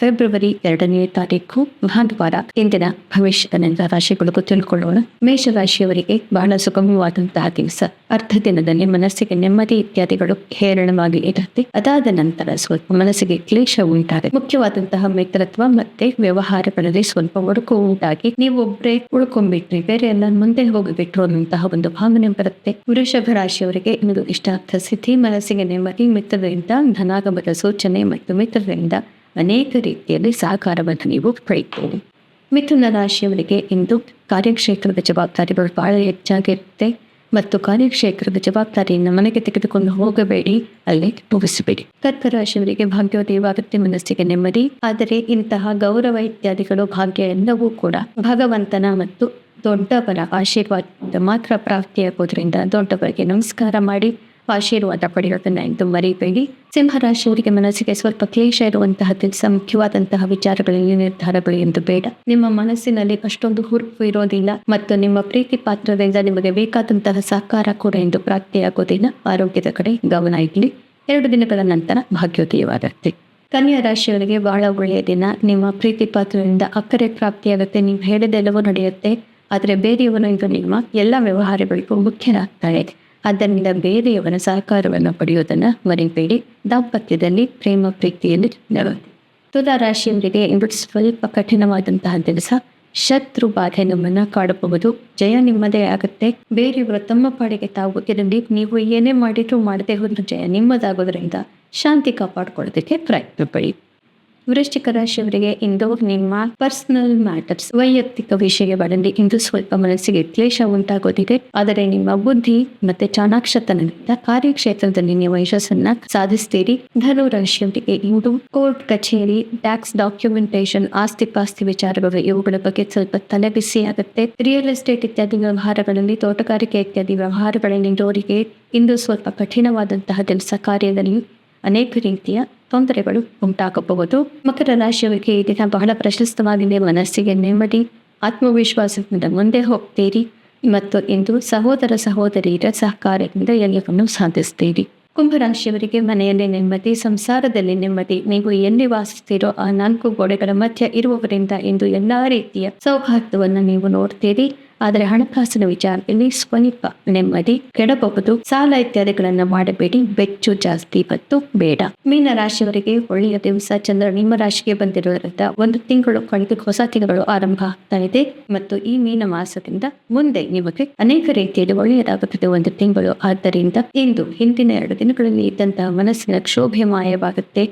February 2ನೇ ತಾರೀಕು ಭಾನುವಾರ ಇಂದಿನ ಭವಿಷ್ಯದ ರಾಶಿಗಳು ತಿಳ್ಕೊಳ್ಳೋಣ. ಮೇಷರಾಶಿಯವರಿಗೆ ಬಹಳ ಸುಗಮವಾದಂತಹ ದಿವಸ. ಅರ್ಧ ದಿನದಲ್ಲಿ ಮನಸ್ಸಿಗೆ ನೆಮ್ಮದಿ ಇತ್ಯಾದಿಗಳು ಹೇರಳವಾಗಿ ಇರುತ್ತೆ. ಅದಾದ ನಂತರ ಸ್ವಲ್ಪ ಮನಸ್ಸಿಗೆ ಕ್ಲೇಶ ಉಂಟಾಗುತ್ತೆ. ಮುಖ್ಯವಾದಂತಹ ಮಿತ್ರತ್ವ ಮತ್ತೆ ವ್ಯವಹಾರಗಳಲ್ಲಿ ಸ್ವಲ್ಪ ಒಡಕು ಉಂಟಾಗಿ ನೀವು ಒಬ್ಬರೇ ಉಳ್ಕೊಂಡ್ಬಿಟ್ರಿ, ಬೇರೆ ಎಲ್ಲ ಮುಂದೆ ಹೋಗಿಬಿಟ್ರು ಅನ್ನುವಂತಹ ಒಂದು ಭಾವನೆ ಬರುತ್ತೆ. ವೃಷಭ ರಾಶಿಯವರಿಗೆ ಇದು ಇಷ್ಟಾರ್ಥ ಸಿದ್ಧಿ, ಮನಸ್ಸಿಗೆ ನೆಮ್ಮದಿ, ಮಿತ್ರರಿಂದ ಧನಾಗಮದ ಸೂಚನೆ ಮತ್ತು ಮಿತ್ರರಿಂದ ಅನೇಕ ರೀತಿಯಲ್ಲಿ ಸಹಕಾರವನ್ನು ನೀವು ಪಡೆಯುತ್ತೀರಿ. ಮಿಥುನ ರಾಶಿಯವರಿಗೆ ಇಂದು ಕಾರ್ಯಕ್ಷೇತ್ರದ ಜವಾಬ್ದಾರಿಗಳು ಬಹಳ ಹೆಚ್ಚಾಗಿರುತ್ತೆ ಮತ್ತು ಕಾರ್ಯಕ್ಷೇತ್ರದ ಜವಾಬ್ದಾರಿಯನ್ನು ಮನೆಗೆ ತೆಗೆದುಕೊಂಡು ಹೋಗಬೇಡಿ, ಅಲ್ಲಿ ಮುಗಿಸಬೇಡಿ. ಕರ್ಕ ರಾಶಿಯವರಿಗೆ ಭಾಗ್ಯೋದಯವಾಗುತ್ತೆ, ಮನಸ್ಸಿಗೆ ನೆಮ್ಮದಿ. ಆದರೆ ಇಂತಹ ಗೌರವ ಇತ್ಯಾದಿಗಳು ಭಾಗ್ಯ ಎಲ್ಲವೂ ಕೂಡ ಭಗವಂತನ ಮತ್ತು ದೊಡ್ಡವರ ಆಶೀರ್ವಾದ ಮಾತ್ರ ಪ್ರಾಪ್ತಿಯಾಗೋದ್ರಿಂದ ದೊಡ್ಡವರಿಗೆ ನಮಸ್ಕಾರ ಮಾಡಿ ಆಶೀರ್ವಾದ ಪಡೆಯೋದನ್ನ ಎಂದು ಮರಿಬೇಡಿ. ಸಿಂಹರಾಶಿಯವರಿಗೆ ಮನಸ್ಸಿಗೆ ಸ್ವಲ್ಪ ಕ್ಲೇಶ ಇರುವಂತಹ ದಿವಸ. ಮುಖ್ಯವಾದಂತಹ ವಿಚಾರಗಳಲ್ಲಿ ನಿರ್ಧಾರಗಳು ಎಂದು ಬೇಡ. ನಿಮ್ಮ ಮನಸ್ಸಿನಲ್ಲಿ ಅಷ್ಟೊಂದು ಹುರುಪು ಇರೋದಿಲ್ಲ ಮತ್ತು ನಿಮ್ಮ ಪ್ರೀತಿ ಪಾತ್ರದಿಂದ ನಿಮಗೆ ಬೇಕಾದಂತಹ ಸಹಕಾರ ಕೂಡ ಎಂದು ಪ್ರಾಪ್ತಿಯಾಗೋದಿಲ್ಲ. ಆರೋಗ್ಯದ ಕಡೆ ಗಮನ ಇರಲಿ. 2 ದಿನಗಳ ನಂತರ ಭಾಗ್ಯೋದಯವಾಗುತ್ತೆ. ಕನ್ಯಾ ರಾಶಿಯವರಿಗೆ ಬಹಳ ಒಳ್ಳೆಯ ದಿನ. ನಿಮ್ಮ ಪ್ರೀತಿ ಪಾತ್ರದಿಂದ ಅಕ್ಕರೆ ಪ್ರಾಪ್ತಿಯಾಗುತ್ತೆ. ನೀವು ಹೇಳಿದೆಲ್ಲವೂ ನಡೆಯುತ್ತೆ. ಆದರೆ ಬೇರೆಯವರು ಈಗ ನಿಮ್ಮ ಎಲ್ಲ ವ್ಯವಹಾರಗಳಿಗೂ ಮುಖ್ಯರಾಗ್ತಾರೆ. ಆದ್ದರಿಂದ ಬೇರೆಯವರ ಸಹಕಾರವನ್ನು ಪಡೆಯುವುದನ್ನು ಮರಿಬೇಡಿ. ದಾಂಪತ್ಯದಲ್ಲಿ ಪ್ರೇಮ ಪ್ರೀತಿಯಲ್ಲಿ ನೆರವೇರಿ. ತುಲಾ ರಾಶಿಯವರಿಗೆ ಇಂದು ಸ್ವಲ್ಪ ಕಠಿಣವಾದಂತಹ ದಿವಸ. ಶತ್ರು ಬಾಧೆ ನಮ್ಮನ್ನು ಕಾಡಬಹುದು. ಜಯ ನಿಮ್ಮದೇ ಆಗುತ್ತೆ. ಬೇರೆಯವರು ತಮ್ಮ ಪಾಡಿಗೆ ತಾವು ಇರಲಿ. ನೀವು ಏನೇ ಮಾಡಿದ್ರು ಮಾಡದೆ ಹೋದ್ರೂ ಜಯ ನಿಮ್ಮದಾಗೋದ್ರಿಂದ ಶಾಂತಿ ಕಾಪಾಡ್ಕೊಳ್ಳೋದಕ್ಕೆ ಪ್ರಯತ್ನ ಪಡಿ. ವೃಶ್ಚಿಕ ರಾಶಿಯವರಿಗೆ ಇಂದು ನಿಮ್ಮ ಪರ್ಸನಲ್ ಮ್ಯಾಟರ್ಸ್, ವೈಯಕ್ತಿಕ ವಿಷಯಗಳಲ್ಲಿ ಇಂದು ಸ್ವಲ್ಪ ಮನಸ್ಸಿಗೆ ಕ್ಲೇಶ ಉಂಟಾಗೋದಿದೆ. ಆದರೆ ನಿಮ್ಮ ಬುದ್ಧಿ ಮತ್ತೆ ಚಾಣಾಕ್ಷತನದಿಂದ ಕಾರ್ಯಕ್ಷೇತ್ರದಲ್ಲಿ ನೀವು ಯಶಸ್ಸನ್ನ ಸಾಧಿಸ್ತೀರಿ. ಧನು ರಾಶಿಯವರಿಗೆ ಇಂದು ಕೋರ್ಟ್ ಕಚೇರಿ, ಟ್ಯಾಕ್ಸ್ ಡಾಕ್ಯುಮೆಂಟೇಶನ್, ಆಸ್ತಿ ಪಾಸ್ತಿ ವಿಚಾರಗಳು ಇವುಗಳ ಬಗ್ಗೆ ಸ್ವಲ್ಪ ತಲೆಬಿಸಿ ಆಗುತ್ತೆ. ರಿಯಲ್ ಎಸ್ಟೇಟ್ ಇತ್ಯಾದಿ ವ್ಯವಹಾರಗಳಲ್ಲಿ, ತೋಟಗಾರಿಕೆ ಇತ್ಯಾದಿ ವ್ಯವಹಾರಗಳಲ್ಲಿ ಇರೋರಿಗೆ ಇಂದು ಸ್ವಲ್ಪ ಕಠಿಣವಾದಂತಹ ಕೆಲಸ ಕಾರ್ಯದಲ್ಲಿ ಅನೇಕ ರೀತಿಯ ತೊಂದರೆಗಳು ಉಂಟಾಗಬಹುದು. ಮಕರ ರಾಶಿಯವರಿಗೆ ಈ ದಿನ ಬಹಳ ಪ್ರಶಸ್ತವಾಗಿದೆ. ಮನಸ್ಸಿಗೆ ನೆಮ್ಮದಿ, ಆತ್ಮವಿಶ್ವಾಸದಿಂದ ಮುಂದೆ ಹೋಗ್ತೀರಿ ಮತ್ತು ಇಂದು ಸಹೋದರ ಸಹೋದರಿಯರ ಸಹಕಾರದಿಂದ ಎಲ್ಲವನ್ನು ಸಾಧಿಸ್ತೀರಿ. ಕುಂಭರಾಶಿಯವರಿಗೆ ಮನೆಯಲ್ಲಿ ನೆಮ್ಮದಿ, ಸಂಸಾರದಲ್ಲಿ ನೆಮ್ಮದಿ. ನೀವು ಎಲ್ಲಿ ವಾಸಿಸ್ತೀರೋ ಆ 4 ಗೋಡೆಗಳ ಮಧ್ಯೆ ಇರುವವರಿಂದ ಇಂದು ಎಲ್ಲಾ ರೀತಿಯ ಸೌಹಾರ್ದವನ್ನು ನೀವು ನೋಡ್ತೀರಿ. ಆದರೆ ಹಣಕಾಸಿನ ವಿಚಾರದಲ್ಲಿ ಸ್ವಲ್ಪ ನೆಮ್ಮದಿ ಕೆಡಬಹುದು. ಸಾಲ ಇತ್ಯಾದಿಗಳನ್ನ ಮಾಡಬೇಡಿ. ಬೆಚ್ಚು ಜಾಸ್ತಿ ಮತ್ತು ಬೇಡ. ಮೀನ ರಾಶಿಯವರಿಗೆ ಒಳ್ಳೆಯ ದಿವಸ. ಚಂದ್ರ ನಿಮ್ಮ ರಾಶಿಗೆ ಬಂದಿರೋದ್ರಿಂದ 1 ತಿಂಗಳು ಕಳೆದು ಹೊಸ ತಿಂಗಳು ಆರಂಭ ಆಗ್ತಾ ಇದೆ ಮತ್ತು ಈ ಮೀನ ಮಾಸದಿಂದ ಮುಂದೆ ನಿಮಗೆ ಅನೇಕ ರೀತಿಯಲ್ಲಿ ಒಳ್ಳೆಯದಾಗುತ್ತದೆ 1 ತಿಂಗಳು. ಆದ್ದರಿಂದ ಇಂದು ಹಿಂದಿನ 2 ದಿನಗಳಲ್ಲಿ ಇದ್ದಂತಹ ಮನಸ್ಸಿನ ಕ್ಷೋಭೆ ಮಾಯವಾಗುತ್ತೆ.